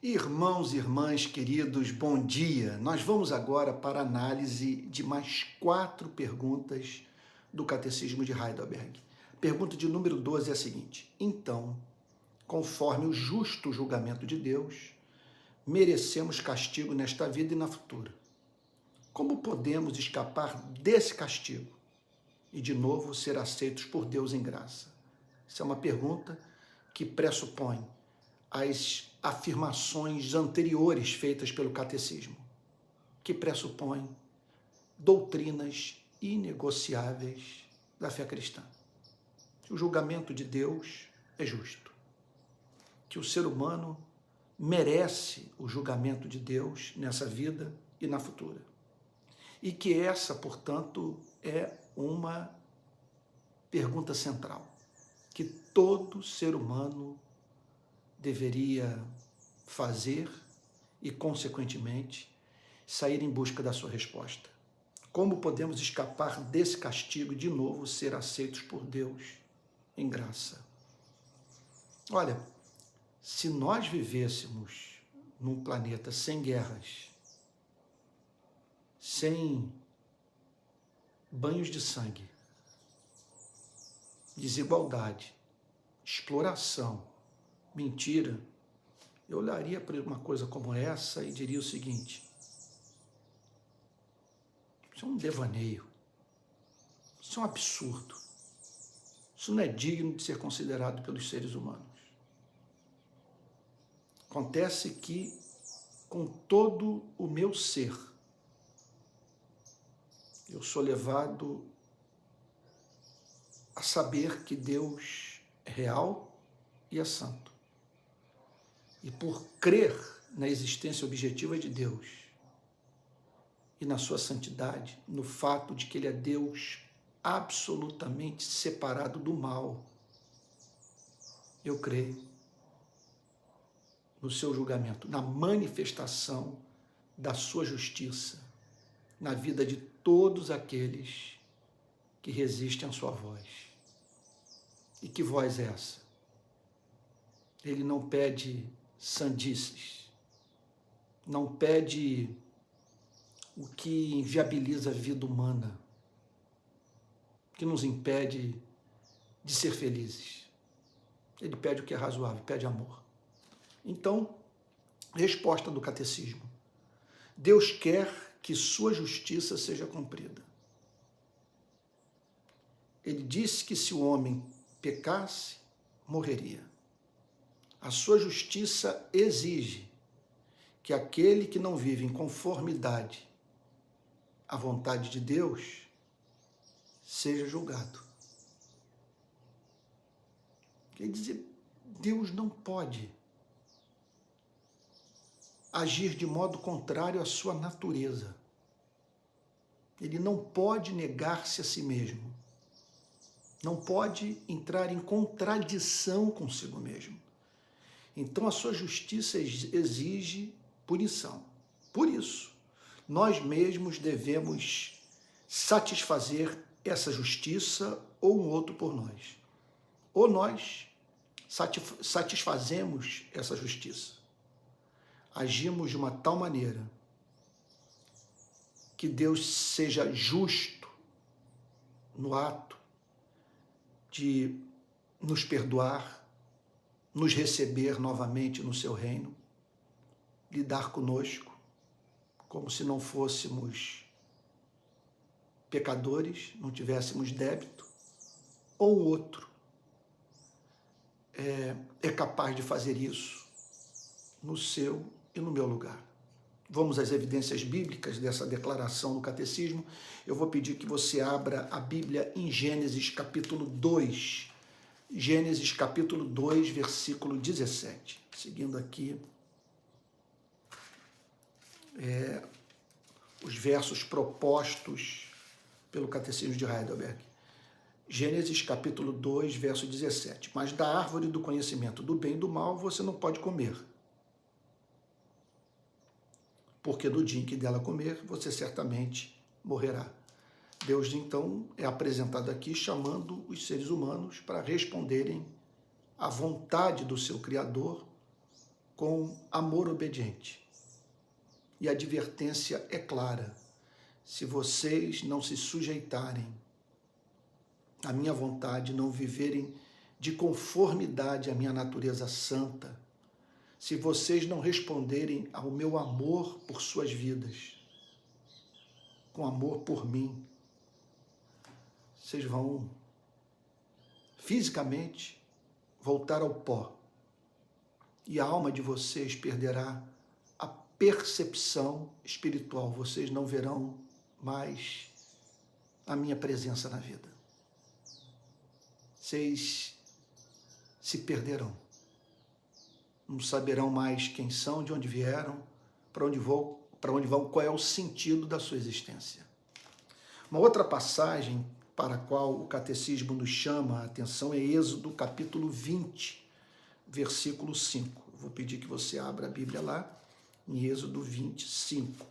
Irmãos e irmãs queridos, bom dia. Nós vamos agora para a análise de mais 4 perguntas do Catecismo de Heidelberg. Pergunta de número 12 é a seguinte: então, conforme o justo julgamento de Deus, merecemos castigo nesta vida e na futura. Como podemos escapar desse castigo e, de novo, ser aceitos por Deus em graça? Essa é uma pergunta que pressupõe as afirmações anteriores feitas pelo catecismo, que pressupõem doutrinas inegociáveis da fé cristã. Que o julgamento de Deus é justo, que o ser humano merece o julgamento de Deus nessa vida e na futura. E que essa, portanto, é uma pergunta central, que todo ser humano deveria fazer e, consequentemente, sair em busca da sua resposta. Como podemos escapar desse castigo e, de novo, ser aceitos por Deus em graça? Olha, se nós vivêssemos num planeta sem guerras, sem banhos de sangue, desigualdade, exploração, mentira, eu olharia para uma coisa como essa e diria o seguinte: isso é um devaneio, isso é um absurdo, isso não é digno de ser considerado pelos seres humanos. Acontece que, com todo o meu ser, eu sou levado a saber que Deus é real e é santo. E por crer na existência objetiva de Deus e na sua santidade, no fato de que Ele é Deus absolutamente separado do mal, eu creio no seu julgamento, na manifestação da sua justiça na vida de todos aqueles que resistem à sua voz. E que voz é essa? Ele não pede sandices, não pede o que inviabiliza a vida humana, que nos impede de ser felizes. Ele pede o que é razoável, pede amor. Então, resposta do catecismo: Deus quer que sua justiça seja cumprida. Ele disse que se o homem pecasse, morreria. A sua justiça exige que aquele que não vive em conformidade à vontade de Deus seja julgado. Quer dizer, Deus não pode agir de modo contrário à sua natureza. Ele não pode negar-se a si mesmo. Não pode entrar em contradição consigo mesmo. Então, a sua justiça exige punição. Por isso, nós mesmos devemos satisfazer essa justiça ou um outro por nós. Ou nós satisfazemos essa justiça. Agimos de uma tal maneira que Deus seja justo no ato de nos perdoar, nos receber novamente no seu reino, lidar conosco como se não fôssemos pecadores, não tivéssemos débito, ou outro é capaz de fazer isso no seu e no meu lugar. Vamos às evidências bíblicas dessa declaração do catecismo. Eu vou pedir que você abra a Bíblia em Gênesis capítulo 2. Gênesis capítulo 2, versículo 17. Seguindo aqui os versos propostos pelo Catecismo de Heidelberg. Gênesis capítulo 2, verso 17. Mas da árvore do conhecimento do bem e do mal você não pode comer, porque no dia em que dela comer, você certamente morrerá. Deus, então, é apresentado aqui chamando os seres humanos para responderem à vontade do seu Criador com amor obediente. E a advertência é clara: se vocês não se sujeitarem à minha vontade, não viverem de conformidade à minha natureza santa, se vocês não responderem ao meu amor por suas vidas, com amor por mim, vocês vão fisicamente voltar ao pó. E a alma de vocês perderá a percepção espiritual. Vocês não verão mais a minha presença na vida. Vocês se perderão. Não saberão mais quem são, de onde vieram, para onde vão, qual é o sentido da sua existência. Uma outra passagem para a qual o catecismo nos chama a atenção é Êxodo capítulo 20, versículo 5. Eu vou pedir que você abra a Bíblia lá, em Êxodo 25.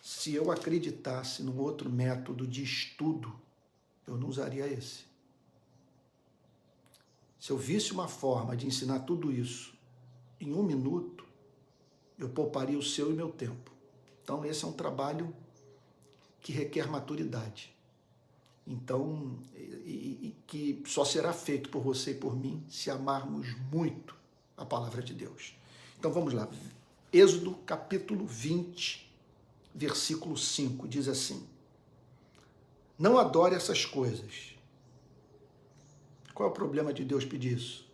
Se eu acreditasse num outro método de estudo, eu não usaria esse. Se eu visse uma forma de ensinar tudo isso em 1 minuto, eu pouparia o seu e meu tempo. Então, esse é um trabalho que requer maturidade. Então, que só será feito por você e por mim se amarmos muito a palavra de Deus. Então, vamos lá. Êxodo capítulo 20, versículo 5, diz assim: não adore essas coisas. Qual é o problema de Deus pedir isso?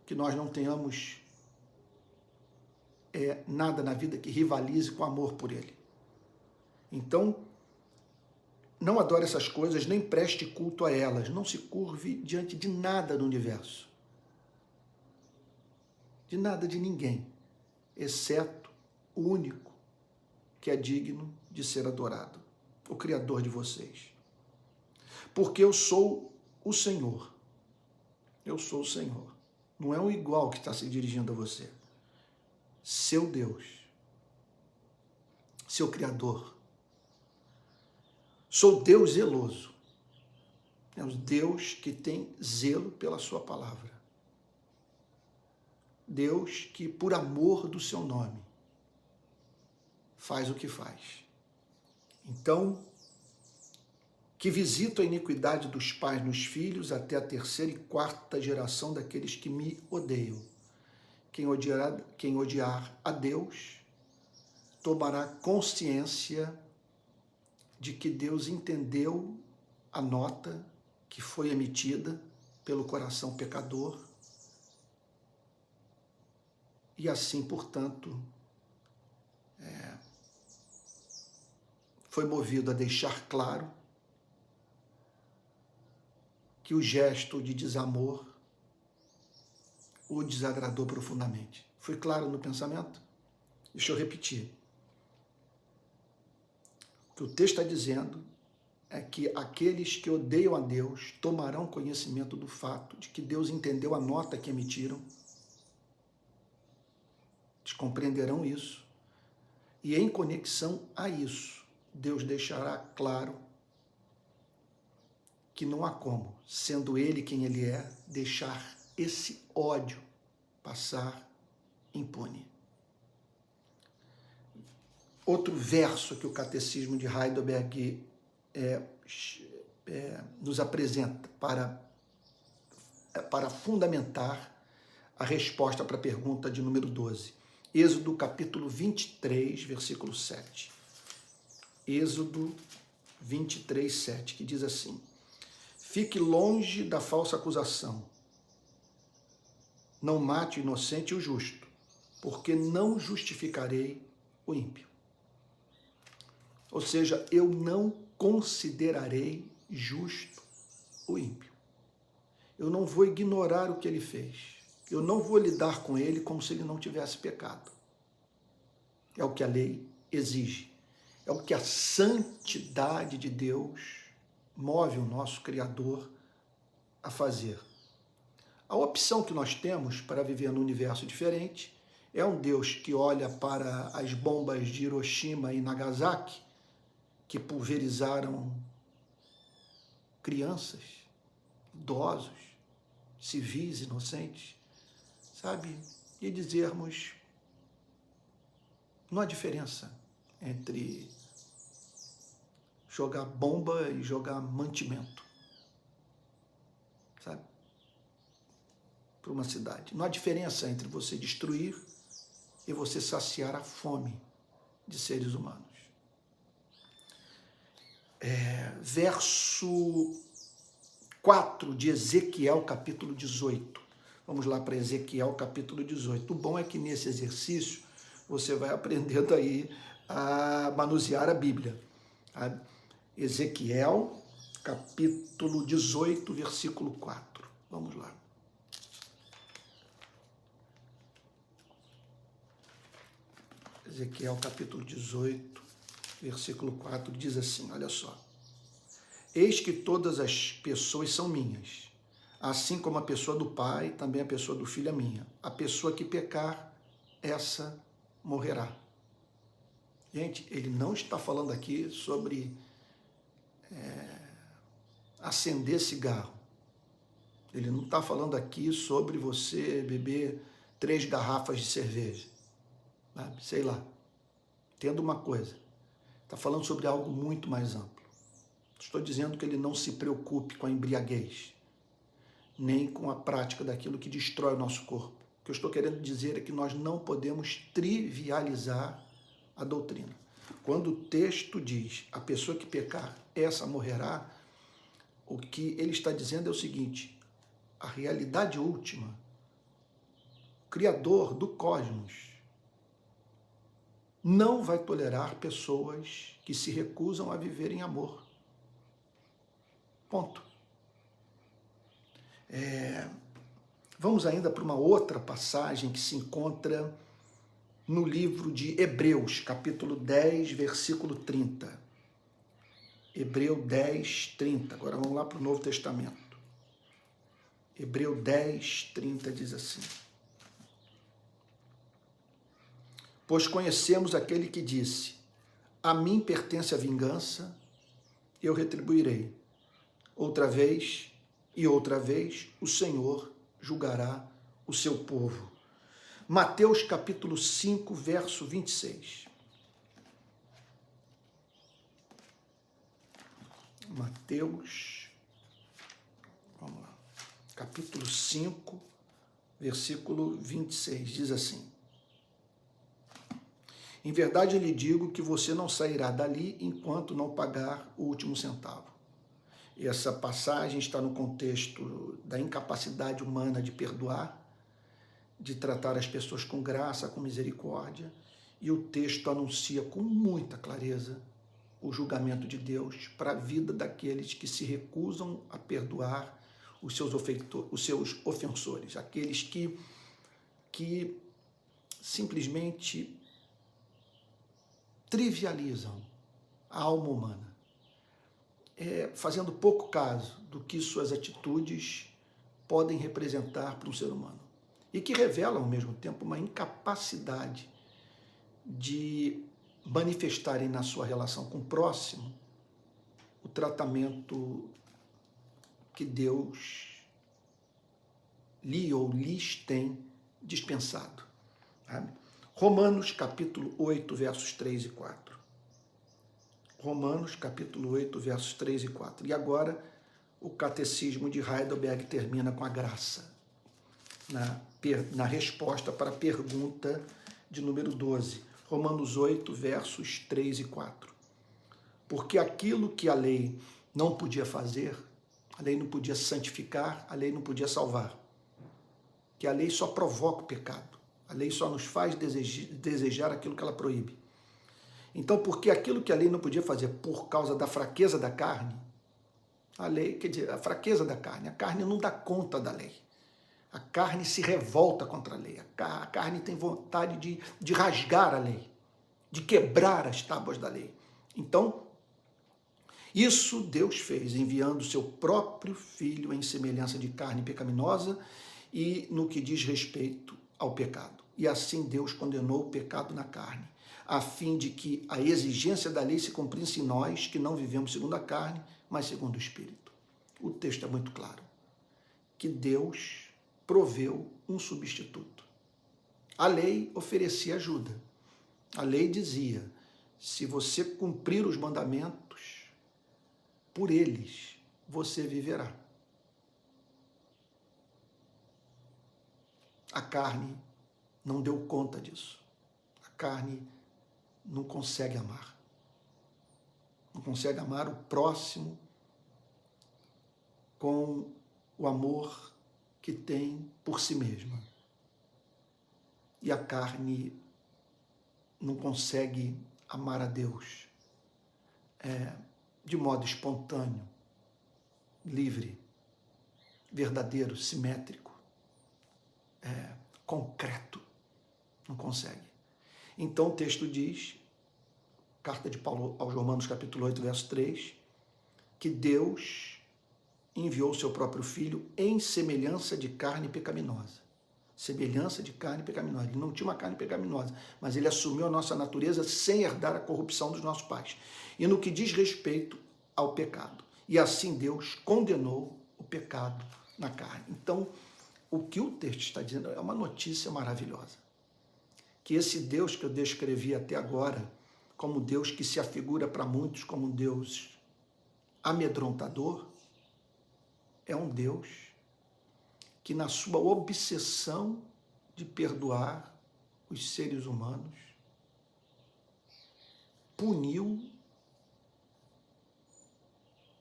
Que nós não tenhamos nada na vida que rivalize com o amor por Ele. Então, não adore essas coisas, nem preste culto a elas. Não se curve diante de nada no universo. De nada, de ninguém. Exceto o único que é digno de ser adorado. O Criador de vocês. Porque eu sou o Senhor. Eu sou o Senhor. Não é um igual que está se dirigindo a você. Seu Deus. Seu Criador. Sou Deus zeloso. É o Deus que tem zelo pela sua palavra. Deus que, por amor do seu nome, faz o que faz. Então, que visito a iniquidade dos pais nos filhos até a 3ª e 4ª geração daqueles que me odeiam. Quem odiar a Deus tomará consciência de que Deus entendeu a nota que foi emitida pelo coração pecador e assim, portanto, foi movido a deixar claro que o gesto de desamor o desagradou profundamente. Foi claro no pensamento? Deixa eu repetir. O que o texto está dizendo é que aqueles que odeiam a Deus tomarão conhecimento do fato de que Deus entendeu a nota que emitiram. Eles compreenderão isso. E em conexão a isso, Deus deixará claro que não há como, sendo Ele quem Ele é, deixar esse ódio passar impune. Outro verso que o Catecismo de Heidelberg nos apresenta para fundamentar a resposta para a pergunta de número 12. Êxodo capítulo 23, versículo 7. Êxodo 23, 7, que diz assim: fique longe da falsa acusação. Não mate o inocente e o justo, porque não justificarei o ímpio. Ou seja, eu não considerarei justo o ímpio. Eu não vou ignorar o que ele fez. Eu não vou lidar com ele como se ele não tivesse pecado. É o que a lei exige. É o que a santidade de Deus move o nosso Criador a fazer. A opção que nós temos para viver num universo diferente é um Deus que olha para as bombas de Hiroshima e Nagasaki, que pulverizaram crianças, idosos, civis, inocentes, sabe? e dizermos: não há diferença entre jogar bomba e jogar mantimento, sabe? Para uma cidade. Não há diferença entre você destruir e você saciar a fome de seres humanos. Verso 4 de Ezequiel, capítulo 18. Vamos lá para Ezequiel, capítulo 18. O bom é que nesse exercício você vai aprendendo aí a manusear a Bíblia. Ezequiel, capítulo 18, versículo 4. Vamos lá. Ezequiel, capítulo 18, versículo 4, diz assim, olha só. Eis que todas as pessoas são minhas, assim como a pessoa do pai, também a pessoa do filho é minha. A pessoa que pecar, essa morrerá. Gente, ele não está falando aqui sobre acender cigarro. Ele não está falando aqui sobre você beber 3 garrafas de cerveja. Sabe? Sei lá. Entenda uma coisa. Está falando sobre algo muito mais amplo. Estou dizendo que ele não se preocupe com a embriaguez, nem com a prática daquilo que destrói o nosso corpo. O que eu estou querendo dizer é que nós não podemos trivializar a doutrina. Quando o texto diz, a pessoa que pecar, essa morrerá, o que ele está dizendo é o seguinte, a realidade última, o Criador do cosmos, não vai tolerar pessoas que se recusam a viver em amor. Ponto. Vamos ainda para uma outra passagem que se encontra no livro de Hebreus, capítulo 10, versículo 30. Hebreu 10, 30. Agora vamos lá para o Novo Testamento. Hebreu 10, 30 diz assim. Pois conhecemos aquele que disse, a mim pertence a vingança, eu retribuirei. Outra vez e outra vez o Senhor julgará o seu povo. Mateus capítulo 5, verso 26. Mateus, vamos lá, capítulo 5, versículo 26, diz assim. Em verdade, eu lhe digo que você não sairá dali enquanto não pagar o último centavo. Essa passagem está no contexto da incapacidade humana de perdoar, de tratar as pessoas com graça, com misericórdia, e o texto anuncia com muita clareza o julgamento de Deus para a vida daqueles que se recusam a perdoar os seus ofensores, aqueles que simplesmente trivializam a alma humana, fazendo pouco caso do que suas atitudes podem representar para um ser humano, e que revelam, ao mesmo tempo, uma incapacidade de manifestarem na sua relação com o próximo o tratamento que Deus lhe ou lhes tem dispensado. Sabe? Romanos capítulo 8, versos 3 e 4. Romanos capítulo 8, versos 3 e 4. E agora o catecismo de Heidelberg termina com a graça, na resposta para a pergunta de número 12. Romanos 8, versos 3 e 4. Porque aquilo que a lei não podia fazer, a lei não podia santificar, a lei não podia salvar. Que a lei só provoca o pecado. A lei só nos faz desejar aquilo que ela proíbe. Então, porque aquilo que a lei não podia fazer por causa da fraqueza da carne, a lei, quer dizer, a fraqueza da carne, a carne não dá conta da lei. A carne se revolta contra a lei. A carne tem vontade de rasgar a lei, de quebrar as tábuas da lei. Então, isso Deus fez, enviando o seu próprio Filho em semelhança de carne pecaminosa e no que diz respeito ao pecado. E assim Deus condenou o pecado na carne, a fim de que a exigência da lei se cumprisse em nós, que não vivemos segundo a carne, mas segundo o Espírito. O texto é muito claro, que Deus proveu um substituto. A lei oferecia ajuda. A lei dizia, se você cumprir os mandamentos, por eles você viverá. A carne não deu conta disso. A carne não consegue amar. Não consegue amar o próximo com o amor que tem por si mesma. E a carne não consegue amar a Deus de modo espontâneo, livre, verdadeiro, simétrico, concreto. Não consegue. Então o texto diz, carta de Paulo aos Romanos, capítulo 8, verso 3, que Deus enviou o seu próprio Filho em semelhança de carne pecaminosa. Semelhança de carne pecaminosa. Ele não tinha uma carne pecaminosa, mas ele assumiu a nossa natureza sem herdar a corrupção dos nossos pais. E no que diz respeito ao pecado. E assim Deus condenou o pecado na carne. Então, o que o texto está dizendo é uma notícia maravilhosa. Que esse Deus que eu descrevi até agora, como Deus que se afigura para muitos como um Deus amedrontador, é um Deus que, na sua obsessão de perdoar os seres humanos, puniu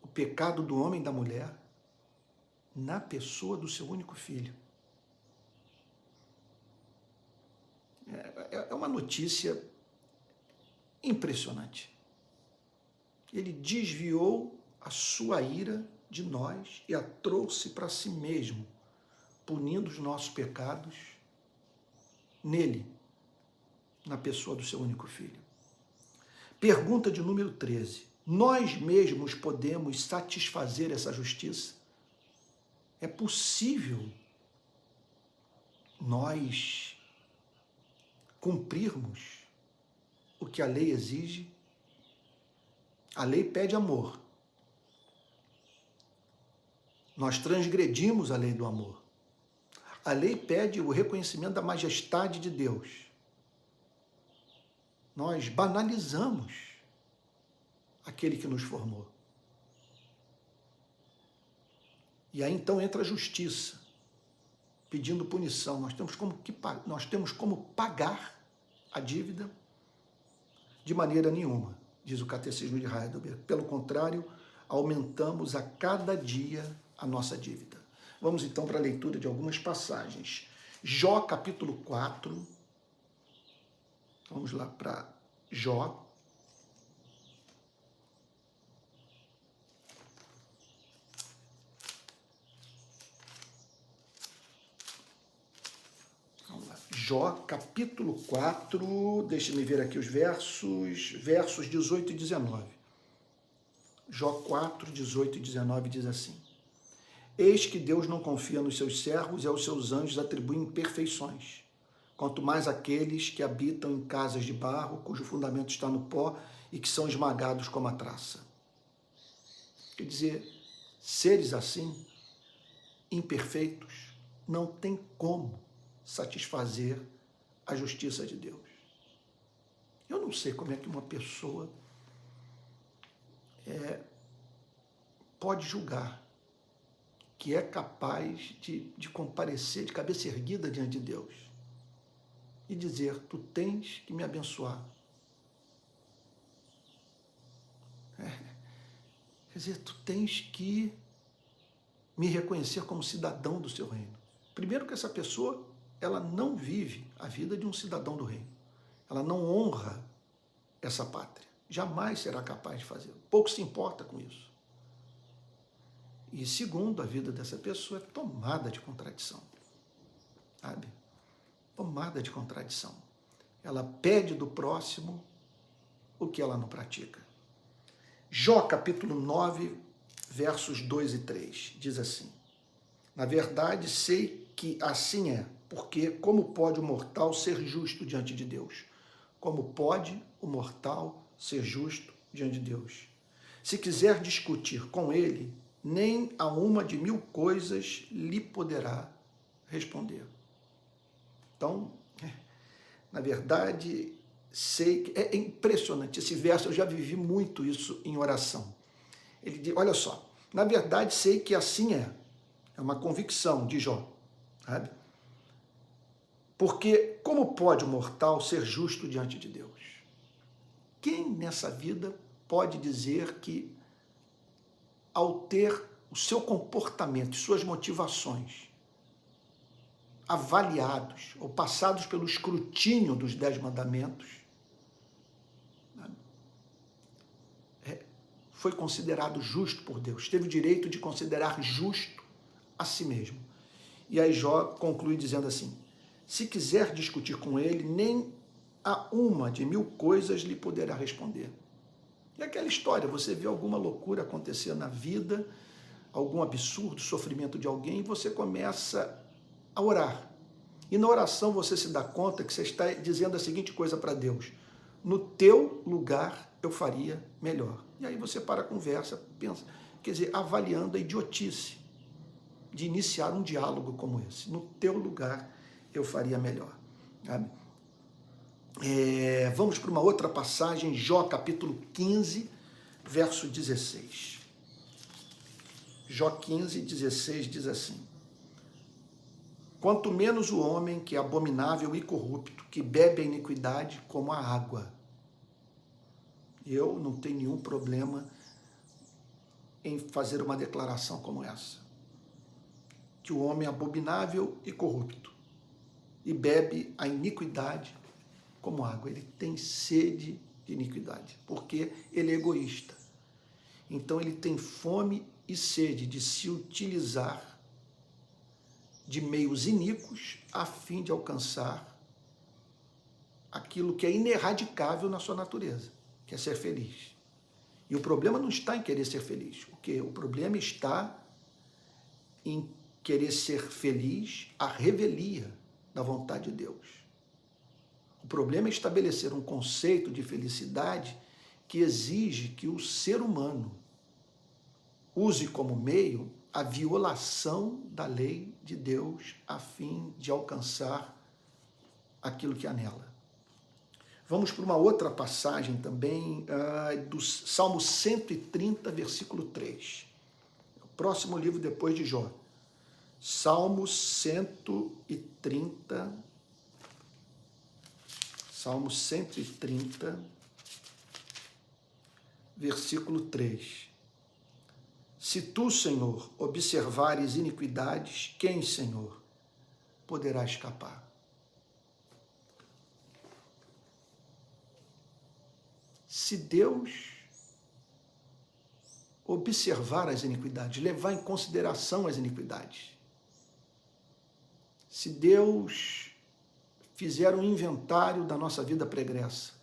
o pecado do homem e da mulher na pessoa do seu único filho. É uma notícia impressionante. Ele desviou a sua ira de nós e a trouxe para si mesmo, punindo os nossos pecados nele, na pessoa do seu único filho. Pergunta de número 13. Nós mesmos podemos satisfazer essa justiça? É possível nós cumprirmos o que a lei exige? A lei pede amor. Nós transgredimos a lei do amor. A lei pede o reconhecimento da majestade de Deus. Nós banalizamos aquele que nos formou. E aí então entra a justiça, pedindo punição. Nós temos como pagar a dívida? De maneira nenhuma, diz o Catecismo de Heidelberg. Pelo contrário, aumentamos a cada dia a nossa dívida. Vamos então para a leitura de algumas passagens. Jó, capítulo 4. Vamos lá para Jó. Vamos lá. Jó, capítulo 4. Deixe-me ver aqui os versos 18 e 19. Jó 4, 18 e 19 diz assim: Eis que Deus não confia nos seus servos e aos seus anjos atribui imperfeições, quanto mais aqueles que habitam em casas de barro, cujo fundamento está no pó e que são esmagados como a traça. Quer dizer, seres assim, imperfeitos, não tem como satisfazer a justiça de Deus. Eu não sei como é que uma pessoa pode julgar que é capaz de comparecer de cabeça erguida diante de Deus e dizer, tu tens que me abençoar. Quer dizer, tu tens que me reconhecer como cidadão do seu reino. Primeiro que essa pessoa, ela não vive a vida de um cidadão do reino. Ela não honra essa pátria. Jamais será capaz de fazê-lo. Pouco se importa com isso. E segundo, a vida dessa pessoa é tomada de contradição. Sabe? Tomada de contradição. Ela pede do próximo o que ela não pratica. Jó, capítulo 9, versos 2 e 3, diz assim: Na verdade, sei que assim é, porque como pode o mortal ser justo diante de Deus? Como pode o mortal ser justo diante de Deus? Se quiser discutir com ele, nem a uma de 1000 coisas lhe poderá responder. Então, Na verdade, sei que é impressionante esse verso, eu já vivi muito isso em oração. Ele diz, olha só, na verdade sei que assim é uma convicção de Jó, sabe? Porque como pode o mortal ser justo diante de Deus? Quem nessa vida pode dizer que ao ter o seu comportamento e suas motivações avaliados ou passados pelo escrutínio dos 10 mandamentos, foi considerado justo por Deus, teve o direito de considerar justo a si mesmo. E aí Jó conclui dizendo assim, se quiser discutir com ele, nem a uma de 1000 coisas lhe poderá responder. E aquela história, você vê alguma loucura acontecer na vida, algum absurdo, sofrimento de alguém, e você começa a orar. E na oração você se dá conta que você está dizendo a seguinte coisa para Deus, no teu lugar eu faria melhor. E aí você para a conversa, pensa, quer dizer, avaliando a idiotice de iniciar um diálogo como esse. No teu lugar eu faria melhor. Vamos para uma outra passagem, Jó capítulo 15, verso 16. Jó 15, 16 diz assim, quanto menos o homem que é abominável e corrupto, que bebe a iniquidade como a água. Eu não tenho nenhum problema em fazer uma declaração como essa. Que o homem é abominável e corrupto e bebe a iniquidade como água. Ele tem sede de iniquidade, porque ele é egoísta. Então ele tem fome e sede de se utilizar de meios iníquos a fim de alcançar aquilo que é ineradicável na sua natureza, que é ser feliz. E o problema não está em querer ser feliz. O problema está em querer ser feliz à revelia da vontade de Deus. O problema é estabelecer um conceito de felicidade que exige que o ser humano use como meio a violação da lei de Deus a fim de alcançar aquilo que há nela. Vamos para uma outra passagem também, do Salmo 130, versículo 3. O próximo livro depois de Jó. Salmo 130, versículo 3. Se tu, Senhor, observares iniquidades, quem, Senhor, poderá escapar? Se Deus observar as iniquidades, levar em consideração as iniquidades, se Deus fizer um inventário da nossa vida pregressa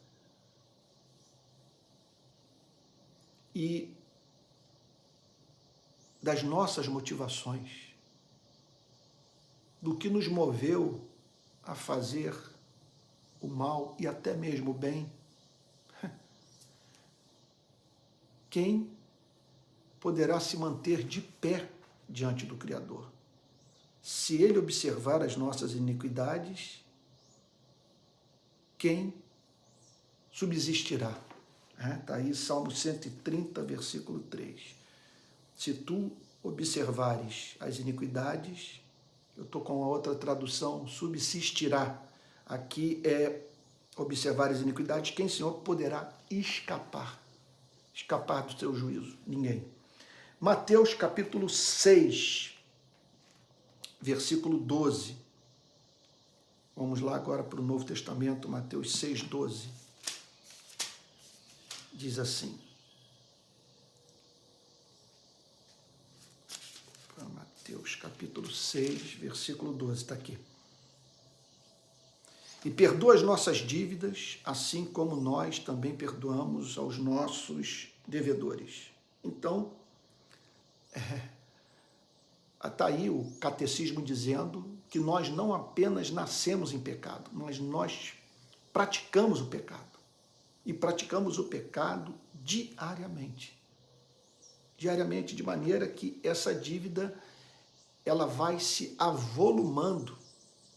e das nossas motivações, do que nos moveu a fazer o mal e até mesmo o bem, quem poderá se manter de pé diante do Criador? Se ele observar as nossas iniquidades, quem subsistirá? Está aí Salmo 130, versículo 3. Se tu observares as iniquidades, eu estou com a outra tradução, subsistirá. Aqui é observar as iniquidades, quem, Senhor, poderá escapar do seu juízo? Ninguém. Mateus capítulo 6, versículo 12. Vamos lá agora para o Novo Testamento, Mateus 6, 12. Diz assim. Mateus capítulo 6, versículo 12, está aqui. E perdoa as nossas dívidas, assim como nós também perdoamos aos nossos devedores. Então, está aí o catecismo dizendo que nós não apenas nascemos em pecado, mas nós praticamos o pecado. E praticamos o pecado diariamente. Diariamente, de maneira que essa dívida ela vai se avolumando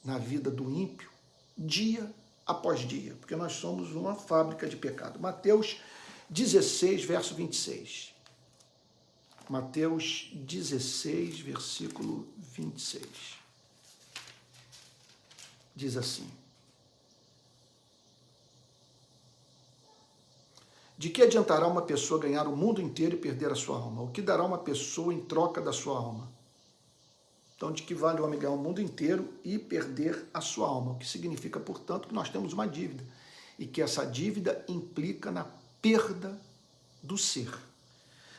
na vida do ímpio dia após dia, porque nós somos uma fábrica de pecado. Mateus 16, verso 26. Mateus 16, versículo 26. Diz assim: de que adiantará uma pessoa ganhar o mundo inteiro e perder a sua alma? O que dará uma pessoa em troca da sua alma? Então, de que vale o homem ganhar o mundo inteiro e perder a sua alma? O que significa, portanto, que nós temos uma dívida e que essa dívida implica na perda do ser.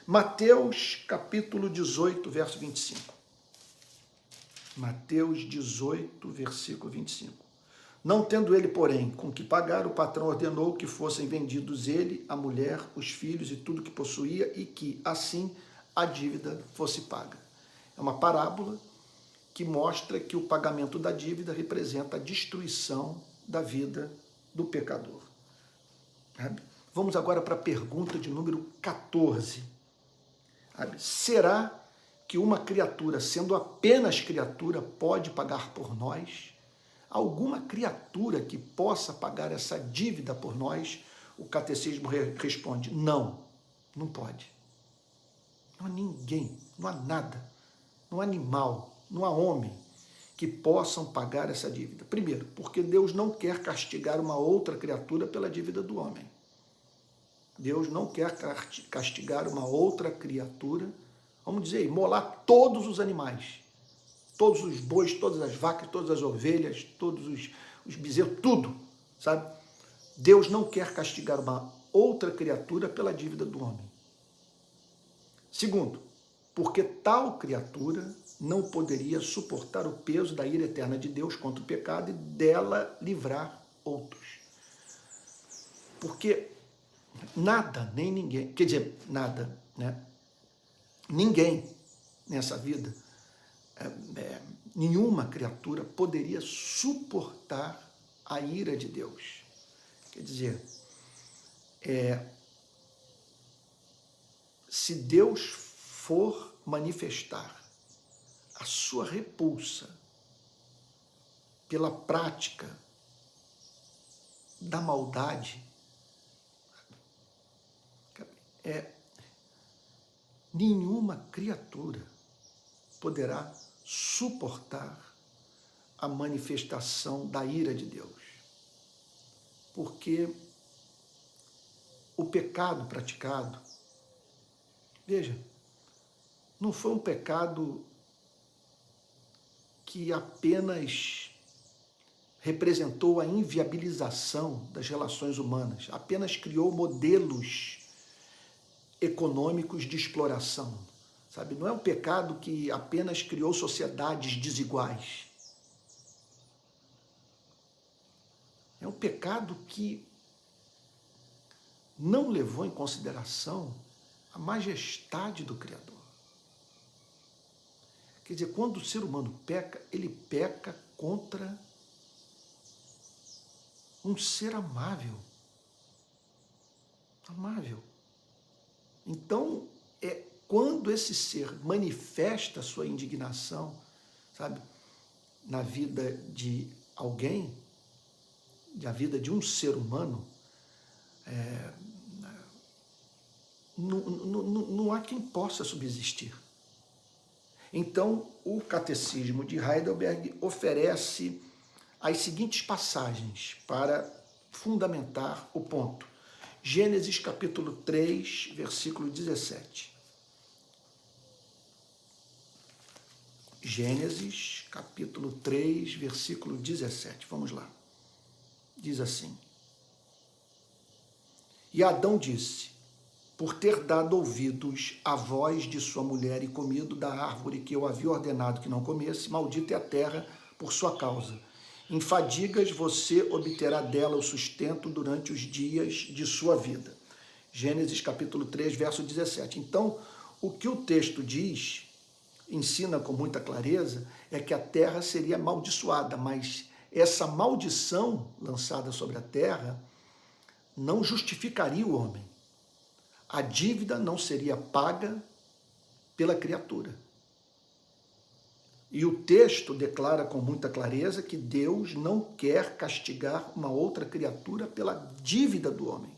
Mateus capítulo 18, verso 25. Mateus 18, versículo 25. Não tendo ele, porém, com que pagar, o patrão ordenou que fossem vendidos ele, a mulher, os filhos e tudo que possuía, e que, assim, a dívida fosse paga. É uma parábola que mostra que o pagamento da dívida representa a destruição da vida do pecador. Vamos agora para a pergunta de número 14. Será que uma criatura, sendo apenas criatura, pode pagar por nós? Alguma criatura que possa pagar essa dívida por nós? O catecismo responde: não, não pode. Não há ninguém, não há nada, não há animal, não há homem que possam pagar essa dívida. Primeiro, porque Deus não quer castigar uma outra criatura pela dívida do homem. Deus não quer castigar uma outra criatura, vamos dizer, imolar todos os animais, todos os bois, todas as vacas, todas as ovelhas, todos os bezerros, tudo, sabe? Deus não quer castigar uma outra criatura pela dívida do homem. Segundo, porque tal criatura não poderia suportar o peso da ira eterna de Deus contra o pecado e dela livrar outros. Porque nada, nem ninguém, quer dizer, nada, né? Ninguém nessa vida, nenhuma criatura poderia suportar a ira de Deus. Quer dizer, se Deus for manifestar a sua repulsa pela prática da maldade, nenhuma criatura poderá suportar a manifestação da ira de Deus. Porque o pecado praticado, veja, não foi um pecado que apenas representou a inviabilização das relações humanas, apenas criou modelos econômicos de exploração, sabe? Não é um pecado que apenas criou sociedades desiguais. É um pecado que não levou em consideração a majestade do Criador. Quer dizer, quando o ser humano peca, ele peca contra um ser amável. Amável. Então, quando esse ser manifesta a sua indignação, sabe, na vida de alguém, na vida de um ser humano, não há quem possa subsistir. Então, o Catecismo de Heidelberg oferece as seguintes passagens para fundamentar o ponto. Gênesis capítulo 3, versículo 17. Gênesis capítulo 3, versículo 17. Vamos lá. Diz assim: E Adão disse: por ter dado ouvidos à voz de sua mulher e comido da árvore que eu havia ordenado que não comesse, maldita é a terra por sua causa. Em fadigas você obterá dela o sustento durante os dias de sua vida. Gênesis capítulo 3, verso 17. Então, o que o texto diz, ensina com muita clareza, é que a terra seria amaldiçoada, mas essa maldição lançada sobre a terra não justificaria o homem. A dívida não seria paga pela criatura. E o texto declara com muita clareza que Deus não quer castigar uma outra criatura pela dívida do homem.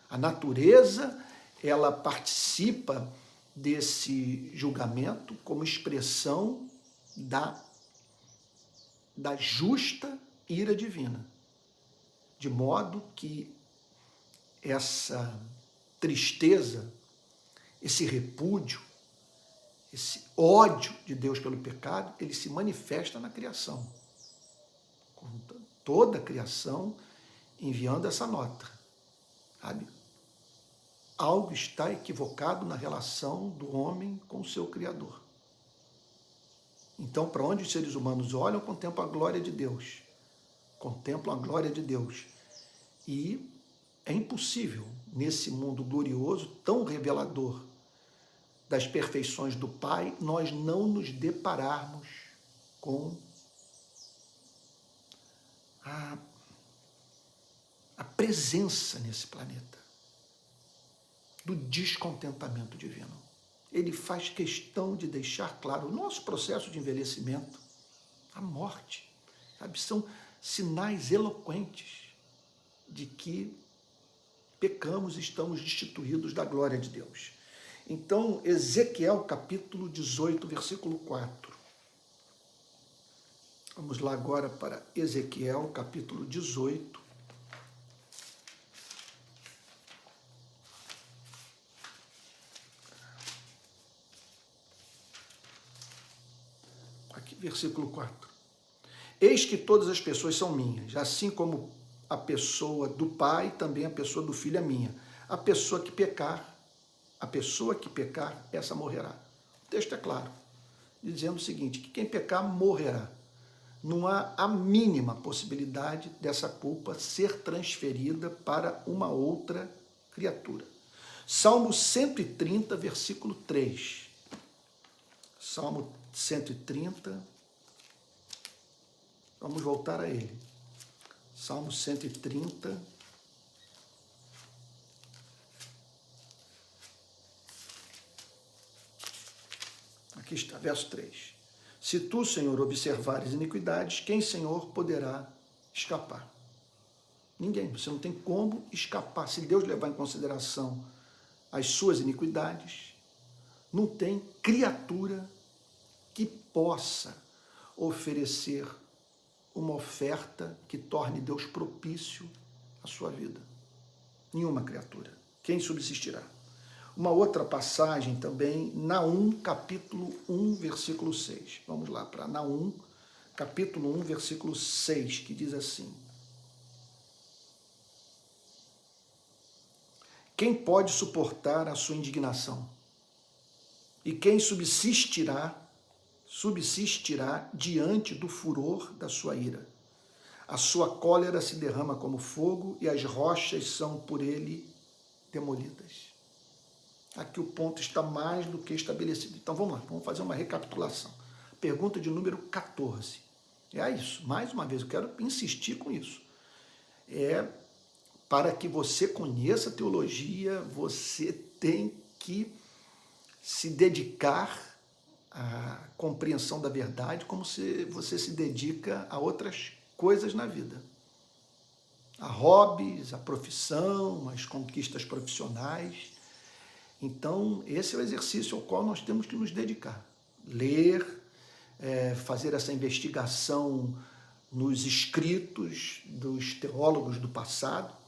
A natureza, ela participa desse julgamento como expressão da justa ira divina. De modo que essa tristeza, esse repúdio, esse ódio de Deus pelo pecado, ele se manifesta na criação. Toda a criação enviando essa nota, sabe? Algo está equivocado na relação do homem com o seu Criador. Então, para onde os seres humanos olham, contemplam a glória de Deus. Contemplam a glória de Deus. E é impossível, nesse mundo glorioso, tão revelador das perfeições do Pai, nós não nos depararmos com a presença nesse planeta do descontentamento divino. Ele faz questão de deixar claro o nosso processo de envelhecimento, a morte, sabe? São sinais eloquentes de que pecamos e estamos destituídos da glória de Deus. Então, Ezequiel capítulo 18, versículo 4. Vamos lá agora para Ezequiel capítulo 18. Aqui, versículo 4. Eis que todas as pessoas são minhas, assim como a pessoa do Pai, também a pessoa do Filho é minha. A pessoa que pecar, essa morrerá. O texto é claro, dizendo o seguinte, que quem pecar morrerá. Não há a mínima possibilidade dessa culpa ser transferida para uma outra criatura. Salmo 130, versículo 3. Salmo 130, vamos voltar a ele. Salmo 130, aqui está, verso 3. Se tu, Senhor, observares iniquidades, quem, Senhor, poderá escapar? Ninguém, você não tem como escapar. Se Deus levar em consideração as suas iniquidades, não tem criatura que possa oferecer uma oferta que torne Deus propício à sua vida. Nenhuma criatura. Quem subsistirá? Uma outra passagem também, Naum, capítulo 1, versículo 6. Vamos lá para Naum, capítulo 1, versículo 6, que diz assim: quem pode suportar a sua indignação? E quem subsistirá diante do furor da sua ira? A sua cólera se derrama como fogo e as rochas são por ele demolidas. Aqui o ponto está mais do que estabelecido. Então vamos lá, vamos fazer uma recapitulação. Pergunta de número 14. É isso, mais uma vez, eu quero insistir com isso. Para que você conheça a teologia, você tem que se dedicar à compreensão da verdade como se você se dedica a outras coisas na vida. A hobbies, a profissão, as conquistas profissionais. Então, esse é o exercício ao qual nós temos que nos dedicar. Ler, fazer essa investigação nos escritos dos teólogos do passado.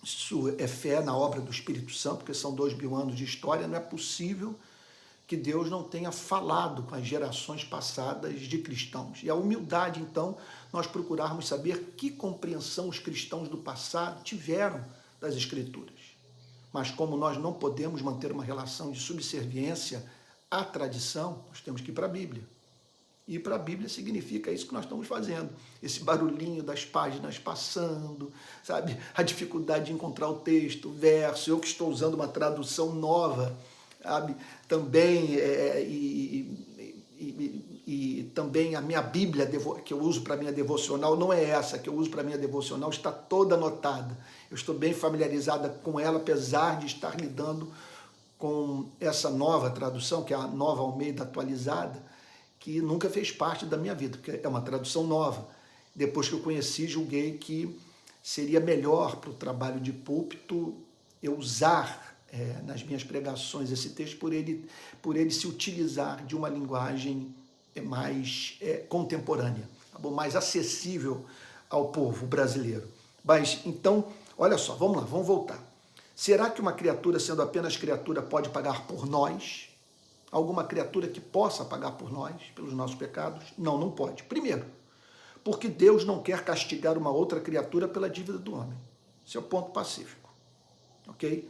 Isso é fé na obra do Espírito Santo, porque são 2000 anos de história, não é possível que Deus não tenha falado com as gerações passadas de cristãos. E a humildade, então, nós procurarmos saber que compreensão os cristãos do passado tiveram das Escrituras. Mas como nós não podemos manter uma relação de subserviência à tradição, nós temos que ir para a Bíblia. Ir para a Bíblia significa isso que nós estamos fazendo. Esse barulhinho das páginas passando, sabe? A dificuldade de encontrar o texto, o verso. Eu que estou usando uma tradução nova, sabe? Também, e também a minha Bíblia que eu uso para a minha devocional, não é essa que eu uso para a minha devocional, está toda anotada. Eu estou bem familiarizada com ela, apesar de estar lidando com essa nova tradução, que é a Nova Almeida atualizada, que nunca fez parte da minha vida, porque é uma tradução nova. Depois que eu conheci, julguei que seria melhor para o trabalho de púlpito eu usar nas minhas pregações esse texto por ele se utilizar de uma linguagem mais contemporânea, tá bom? Mais acessível ao povo brasileiro. Mas então, olha só, vamos lá, vamos voltar. Será que uma criatura, sendo apenas criatura, pode pagar por nós? Alguma criatura que possa pagar por nós, pelos nossos pecados? Não, não pode. Primeiro, porque Deus não quer castigar uma outra criatura pela dívida do homem. Esse é o ponto pacífico. Ok?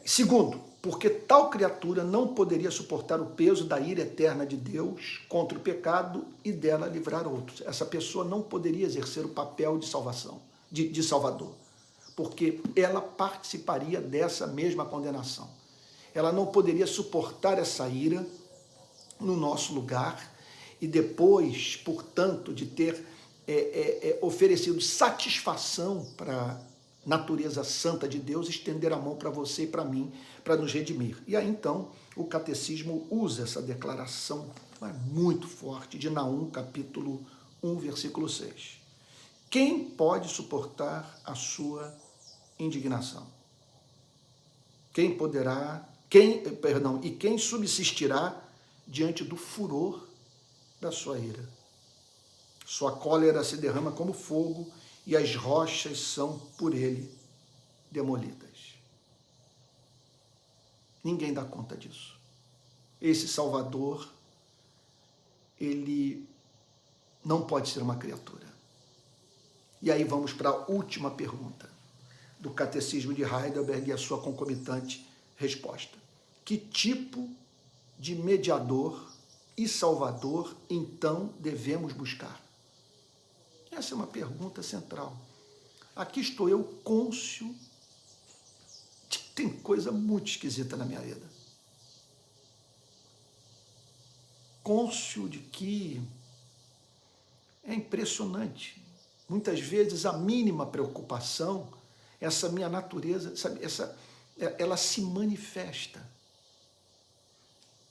Segundo, porque tal criatura não poderia suportar o peso da ira eterna de Deus contra o pecado e dela livrar outros. Essa pessoa não poderia exercer o papel de salvação, de salvador, porque ela participaria dessa mesma condenação. Ela não poderia suportar essa ira no nosso lugar e depois, portanto, de ter oferecido satisfação para a natureza santa de Deus, estender a mão para você e para mim, para nos redimir. E aí, então, o catecismo usa essa declaração muito forte de Naum, capítulo 1, versículo 6. Quem pode suportar a sua indignação? Quem subsistirá diante do furor da sua ira? Sua cólera se derrama como fogo e as rochas são por ele demolidas. Ninguém dá conta disso. Esse Salvador, ele não pode ser uma criatura. E aí vamos para a última pergunta do Catecismo de Heidelberg e a sua concomitante resposta. Que tipo de mediador e salvador, então, devemos buscar? Essa é uma pergunta central. Aqui estou eu, cônscio, tem coisa muito esquisita na minha vida. Cônscio de que é impressionante. Muitas vezes a mínima preocupação, essa minha natureza, sabe, ela se manifesta.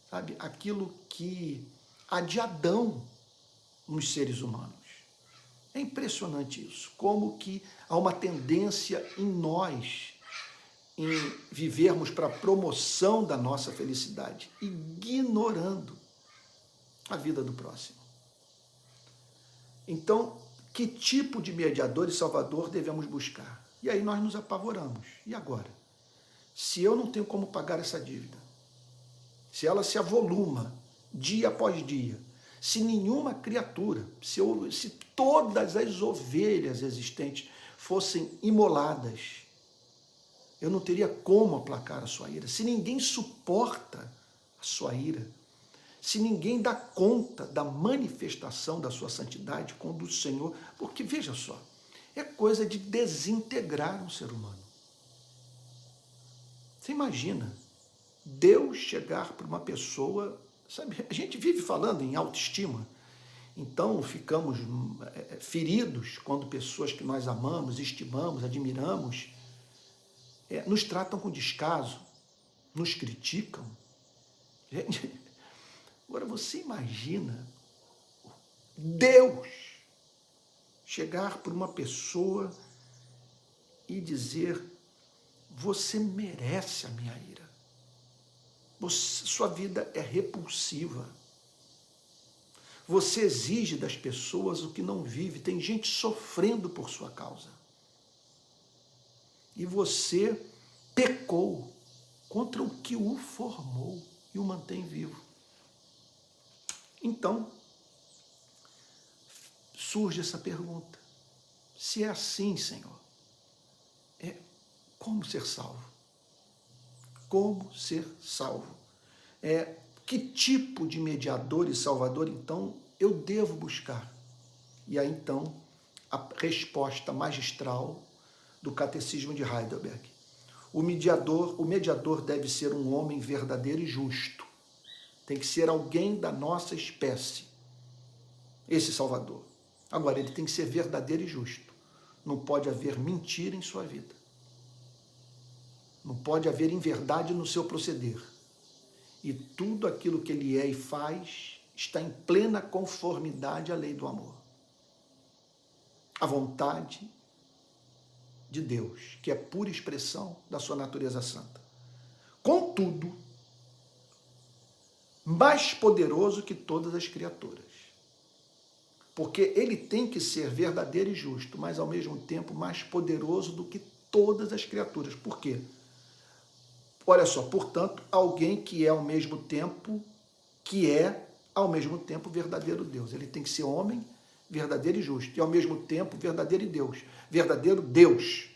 Sabe, aquilo que há de Adão nos seres humanos. É impressionante isso, como que há uma tendência em nós em vivermos para a promoção da nossa felicidade, ignorando a vida do próximo. Então, que tipo de mediador e salvador devemos buscar? E aí nós nos apavoramos. E agora? Se eu não tenho como pagar essa dívida, se ela se avoluma dia após dia, se nenhuma criatura, se todas as ovelhas existentes fossem imoladas, eu não teria como aplacar a sua ira. Se ninguém suporta a sua ira, se ninguém dá conta da manifestação da sua santidade quando o Senhor... Porque, veja só, é coisa de desintegrar um ser humano. Você imagina Deus chegar para uma pessoa... Sabe, a gente vive falando em autoestima, então ficamos feridos quando pessoas que nós amamos, estimamos, admiramos, nos tratam com descaso, nos criticam. Gente, agora você imagina Deus chegar para uma pessoa e dizer: você merece a minha ira. Sua vida é repulsiva. Você exige das pessoas o que não vive. Tem gente sofrendo por sua causa. E você pecou contra o que o formou e o mantém vivo. Então, surge essa pergunta. Se é assim, Senhor, como ser salvo? Como ser salvo? Que tipo de mediador e salvador, então, eu devo buscar? E aí, então, a resposta magistral do Catecismo de Heidelberg. O mediador deve ser um homem verdadeiro e justo. Tem que ser alguém da nossa espécie, esse salvador. Agora, ele tem que ser verdadeiro e justo. Não pode haver mentira em sua vida. Não pode haver inverdade no seu proceder. E tudo aquilo que ele é e faz está em plena conformidade à lei do amor. A vontade de Deus, que é pura expressão da sua natureza santa. Contudo, mais poderoso que todas as criaturas. Porque ele tem que ser verdadeiro e justo, mas ao mesmo tempo mais poderoso do que todas as criaturas. Por quê? Olha só, portanto, alguém que é ao mesmo tempo verdadeiro Deus. Ele tem que ser homem, verdadeiro e justo, e ao mesmo tempo verdadeiro Deus.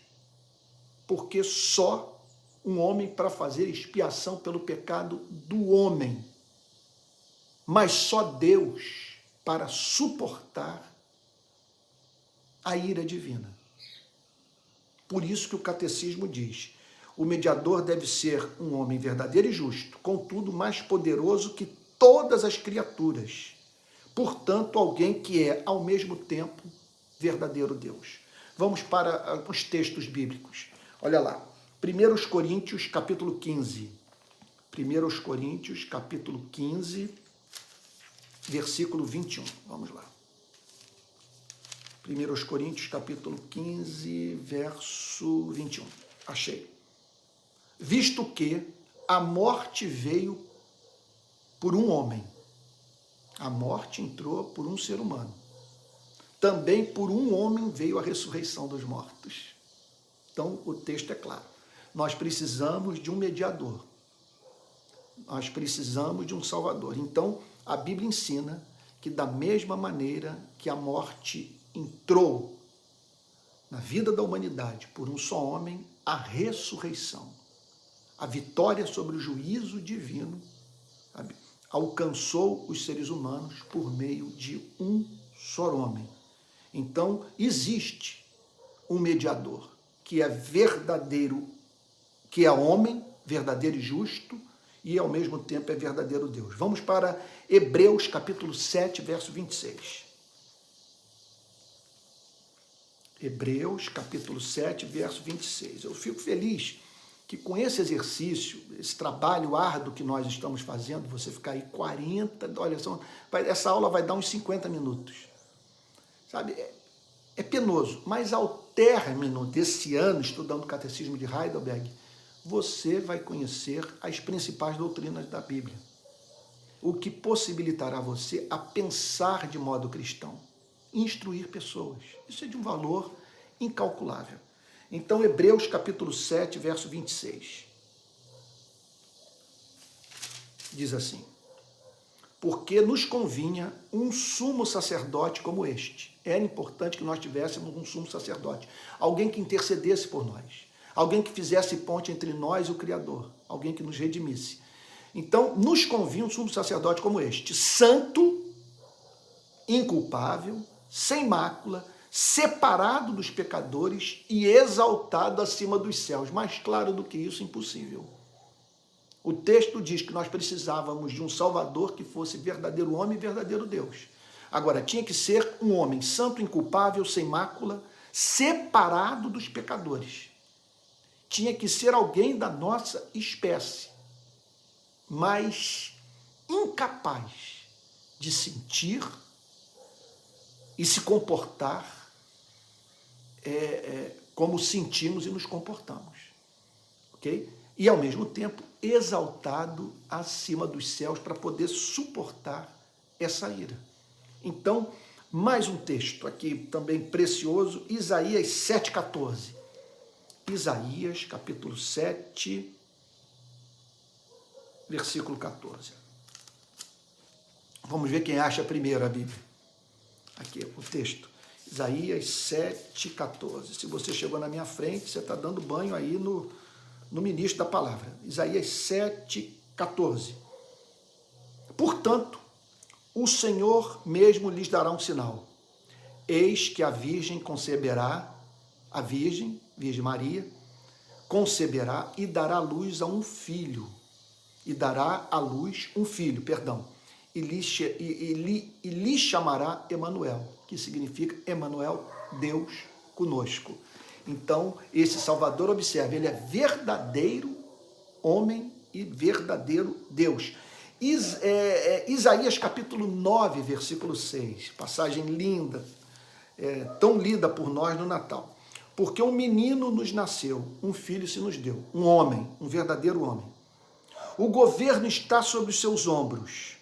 Porque só um homem para fazer expiação pelo pecado do homem, mas só Deus para suportar a ira divina. Por isso que o catecismo diz: o mediador deve ser um homem verdadeiro e justo, contudo mais poderoso que todas as criaturas. Portanto, alguém que é, ao mesmo tempo, verdadeiro Deus. Vamos para os textos bíblicos. Olha lá, 1 Coríntios, capítulo 15. 1 Coríntios, capítulo 15, versículo 21. Vamos lá. 1 Coríntios, capítulo 15, verso 21. Achei. Visto que a morte veio por um homem. A morte entrou por um ser humano. Também por um homem veio a ressurreição dos mortos. Então, o texto é claro. Nós precisamos de um mediador. Nós precisamos de um salvador. Então, a Bíblia ensina que da mesma maneira que a morte entrou na vida da humanidade por um só homem, a ressurreição, a vitória sobre o juízo divino, alcançou os seres humanos por meio de um só homem. Então, existe um mediador que é verdadeiro, que é homem, verdadeiro e justo, e ao mesmo tempo é verdadeiro Deus. Vamos para Hebreus capítulo 7, verso 26. Hebreus capítulo 7, verso 26. Eu fico feliz que com esse exercício, esse trabalho árduo que nós estamos fazendo, você ficar aí 40, olha, essa aula vai dar uns 50 minutos. Sabe, é penoso, mas ao término desse ano estudando o Catecismo de Heidelberg, você vai conhecer as principais doutrinas da Bíblia, o que possibilitará você a pensar de modo cristão, instruir pessoas. Isso é de um valor incalculável. Então, Hebreus capítulo 7, verso 26. Diz assim: porque nos convinha um sumo sacerdote como este. Era importante que nós tivéssemos um sumo sacerdote, alguém que intercedesse por nós, alguém que fizesse ponte entre nós e o Criador, alguém que nos redimisse. Então, nos convinha um sumo sacerdote como este, santo, inculpável, sem mácula, separado dos pecadores e exaltado acima dos céus. Mais claro do que isso, impossível. O texto diz que nós precisávamos de um Salvador que fosse verdadeiro homem e verdadeiro Deus. Agora, tinha que ser um homem santo, inculpável, sem mácula, separado dos pecadores. Tinha que ser alguém da nossa espécie, mas incapaz de sentir e se comportar como sentimos e nos comportamos. Ok? E, ao mesmo tempo, exaltado acima dos céus para poder suportar essa ira. Então, mais um texto aqui também precioso, Isaías 7,14. Isaías, capítulo 7, versículo 14. Vamos ver quem acha primeiro a Bíblia. Aqui o texto. Isaías 7,14. Se você chegou na minha frente, você está dando banho aí no ministro da palavra. Isaías 7,14. Portanto, o Senhor mesmo lhes dará um sinal. Eis que a Virgem conceberá, a Virgem Maria, conceberá e dará luz a um filho. E dará à luz um filho, e lhe chamará Emanuel, que significa Emanuel, Deus conosco. Então, esse Salvador, observe, ele é verdadeiro homem e verdadeiro Deus. Isaías capítulo 9, versículo 6, passagem linda, tão lida por nós no Natal. Porque um menino nos nasceu, um filho se nos deu, um homem, um verdadeiro homem. O governo está sobre os seus ombros,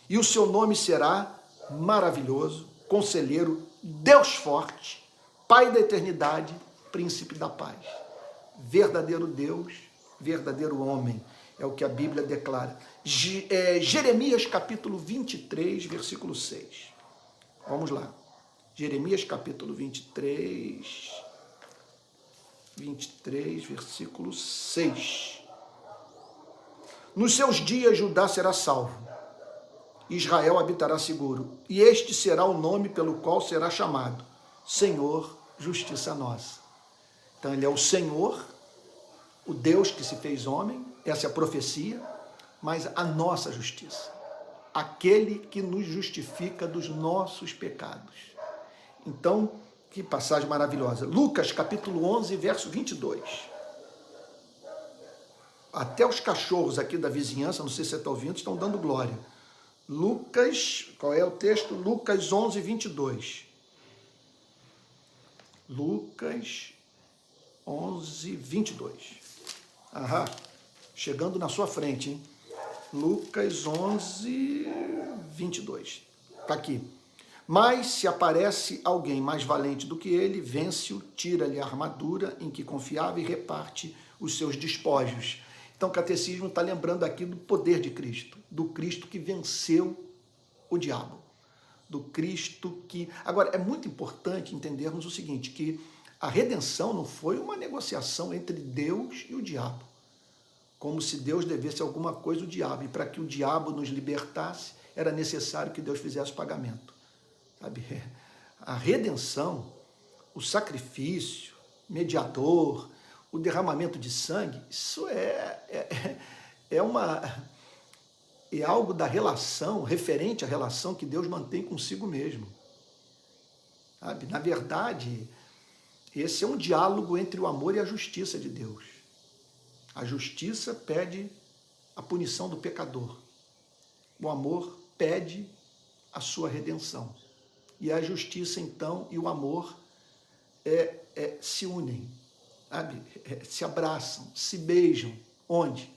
e o seu nome será Maravilhoso, Conselheiro, Deus Forte, Pai da Eternidade, Príncipe da Paz. Verdadeiro Deus, verdadeiro homem, é o que a Bíblia declara. Jeremias capítulo 23, versículo 6. Vamos lá. Jeremias capítulo 23, versículo 6. Nos seus dias Judá será salvo, Israel habitará seguro, e este será o nome pelo qual será chamado: Senhor, Justiça Nossa. Então ele é o Senhor, o Deus que se fez homem, essa é a profecia, mas a nossa justiça, aquele que nos justifica dos nossos pecados. Então, que passagem maravilhosa. Lucas capítulo 11, verso 22. Até os cachorros aqui da vizinhança, não sei se você está ouvindo, estão dando glória. Lucas, qual é o texto? Lucas 11, 22. Lucas 11, 22. Aham, chegando na sua frente, hein? Lucas 11, 22. Está aqui. Mas se aparece alguém mais valente do que ele, vence-o, tira-lhe a armadura em que confiava e reparte os seus despojos. Então o catecismo está lembrando aqui do poder de Cristo, do Cristo que venceu o diabo, do Cristo que... Agora, é muito importante entendermos o seguinte, que a redenção não foi uma negociação entre Deus e o diabo, como se Deus devesse alguma coisa ao diabo, e para que o diabo nos libertasse, era necessário que Deus fizesse o pagamento. Sabe? A redenção, o sacrifício, mediador, o derramamento de sangue, isso é algo da relação, referente à relação que Deus mantém consigo mesmo. Sabe? Na verdade, esse é um diálogo entre o amor e a justiça de Deus. A justiça pede a punição do pecador. O amor pede a sua redenção. E a justiça, então, e o amor se unem, sabe? Se abraçam, se beijam. Onde?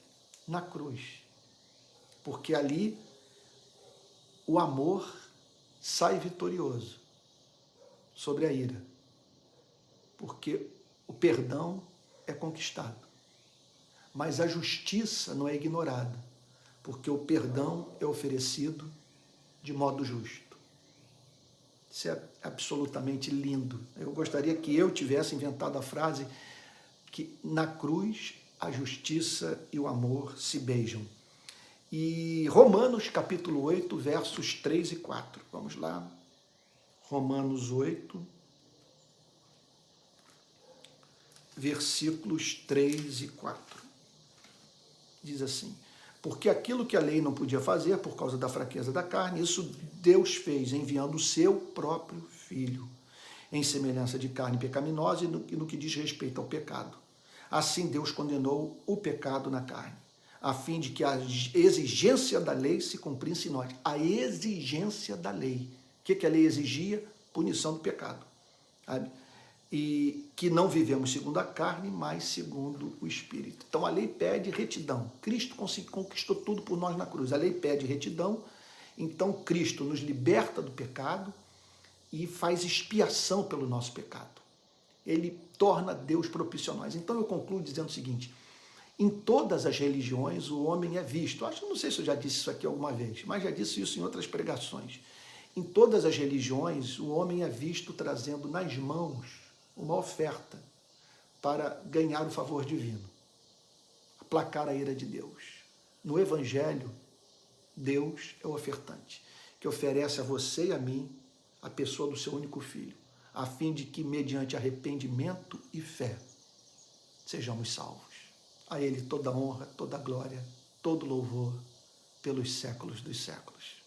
Na cruz. Porque ali o amor sai vitorioso sobre a ira. Porque o perdão é conquistado. Mas a justiça não é ignorada, porque o perdão é oferecido de modo justo. Isso é absolutamente lindo. Eu gostaria que eu tivesse inventado a frase que na cruz a justiça e o amor se beijam. E Romanos capítulo 8, versos 3 e 4. Vamos lá. Romanos 8, versículos 3 e 4. Diz assim: porque aquilo que a lei não podia fazer por causa da fraqueza da carne, isso Deus fez enviando o seu próprio Filho, em semelhança de carne pecaminosa e no que diz respeito ao pecado. Assim Deus condenou o pecado na carne, a fim de que a exigência da lei se cumprisse em nós. A exigência da lei. O que a lei exigia? Punição do pecado. Sabe? E que não vivemos segundo a carne, mas segundo o Espírito. Então a lei pede retidão. Cristo conquistou tudo por nós na cruz. A lei pede retidão, então Cristo nos liberta do pecado e faz expiação pelo nosso pecado. Ele torna Deus propício a nós. Então eu concluo dizendo o seguinte: em todas as religiões o homem é visto. Não sei se eu já disse isso aqui alguma vez, mas já disse isso em outras pregações. Em todas as religiões o homem é visto trazendo nas mãos uma oferta para ganhar o favor divino, aplacar a ira de Deus. No Evangelho, Deus é o ofertante, que oferece a você e a mim a pessoa do seu único Filho, a fim de que, mediante arrependimento e fé, sejamos salvos. A Ele toda honra, toda glória, todo louvor, pelos séculos dos séculos.